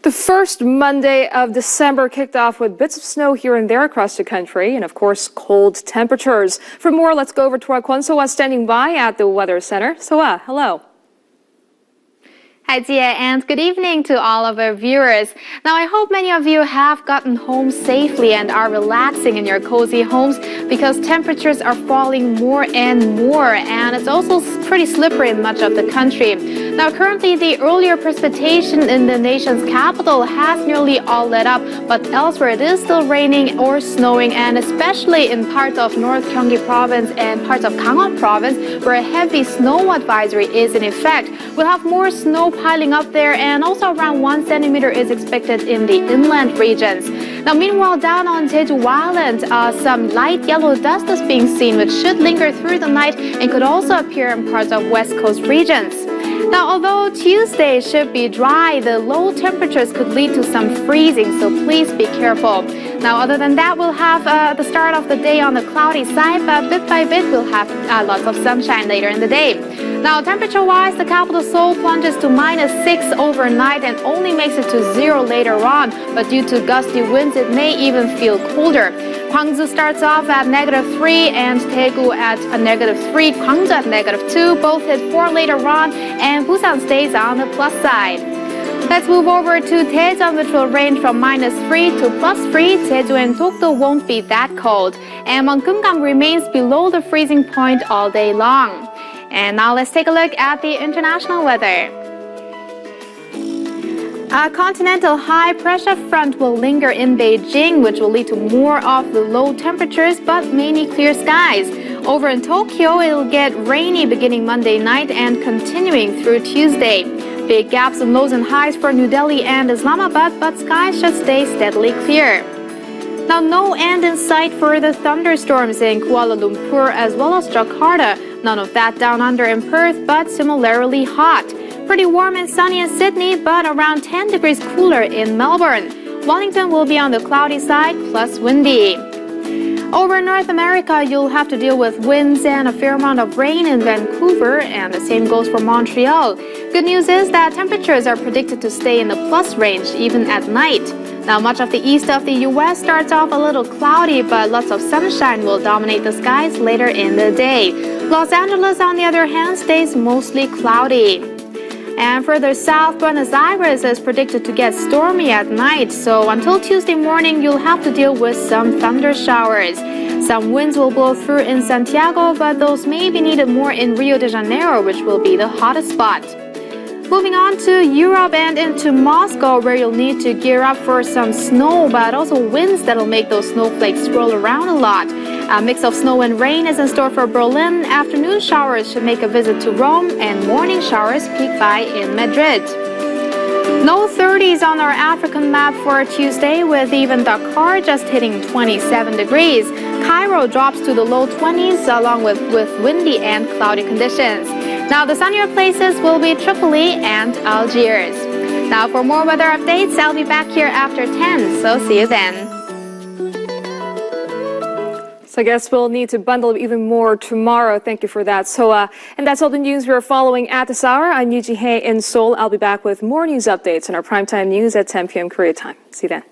The first Monday of December kicked off with bits of snow here and there across the country and, of course, cold temperatures. For more, let's go over to our Kwon So-ah standing by at the Weather Center. So-ah, hello. Hi, Jie, and good evening to all of our viewers. Now, I hope many of you have gotten home safely and are relaxing in your cozy homes because temperatures are falling more and more, and it's also pretty slippery in much of the country. Now, currently, the earlier precipitation in the nation's capital has nearly all let up, but elsewhere it is still raining or snowing, and especially in parts of North Gyeonggi Province and parts of Gangwon Province, where a heavy snow advisory is in effect. We'll have more snow piling up there, and also around 1 centimeter is expected in the inland regions. Now, meanwhile, down on Jeju Island, some light yellow dust is being seen, which should linger through the night and could also appear in parts of West Coast regions. Now, although Tuesday should be dry, the low temperatures could lead to some freezing, so please be careful. Now, other than that, we'll have the start of the day on the cloudy side, but bit by bit, we'll have lots of sunshine later in the day. Now, temperature-wise, the capital Seoul plunges to -6 overnight and only makes it to 0 later on, but due to gusty winds, it may even feel colder. Gwangju starts off at -3 and Daegu at a -3, Gwangju at -2, both hit 4 later on, and Busan stays on the plus side. Let's move over to Daejeon, which will range from -3 to +3. Jeju and Dokdo won't be that cold, and Myeonggang remains below the freezing point all day long. And now let's take a look at the international weather. A continental high-pressure front will linger in Beijing, which will lead to more of the low temperatures but mainly clear skies. Over in Tokyo, it'll get rainy beginning Monday night and continuing through Tuesday. Big gaps in lows and highs for New Delhi and Islamabad, but skies should stay steadily clear. Now, no end in sight for the thunderstorms in Kuala Lumpur as well as Jakarta. None of that down under in Perth, but similarly hot. Pretty warm and sunny in Sydney, but around 10 degrees cooler in Melbourne. Wellington will be on the cloudy side, plus windy. Over in North America, you'll have to deal with winds and a fair amount of rain in Vancouver, and the same goes for Montreal. Good news is that temperatures are predicted to stay in the plus range even at night. Now, much of the east of the U.S. starts off a little cloudy, but lots of sunshine will dominate the skies later in the day. Los Angeles, on the other hand, stays mostly cloudy. And further south, Buenos Aires is predicted to get stormy at night, so until Tuesday morning, you'll have to deal with some thunder showers. Some winds will blow through in Santiago, but those may be needed more in Rio de Janeiro, which will be the hottest spot. Moving on to Europe and into Moscow, where you'll need to gear up for some snow, but also winds that'll make those snowflakes swirl around a lot. A mix of snow and rain is in store for Berlin. Afternoon showers should make a visit to Rome, and morning showers peak by in Madrid. No 30s on our African map for Tuesday, with even Dakar just hitting 27 degrees. Cairo drops to the low 20s, along with windy and cloudy conditions. Now, the sunnier places will be Tripoli and Algiers. Now, for more weather updates, I'll be back here after 10, so see you then. So I guess we'll need to bundle even more tomorrow. Thank you for that. And that's all the news we're following at this hour. I'm Yoo Ji-hye in Seoul. I'll be back with more news updates on our primetime news at 10 p.m. Korea time. See you then.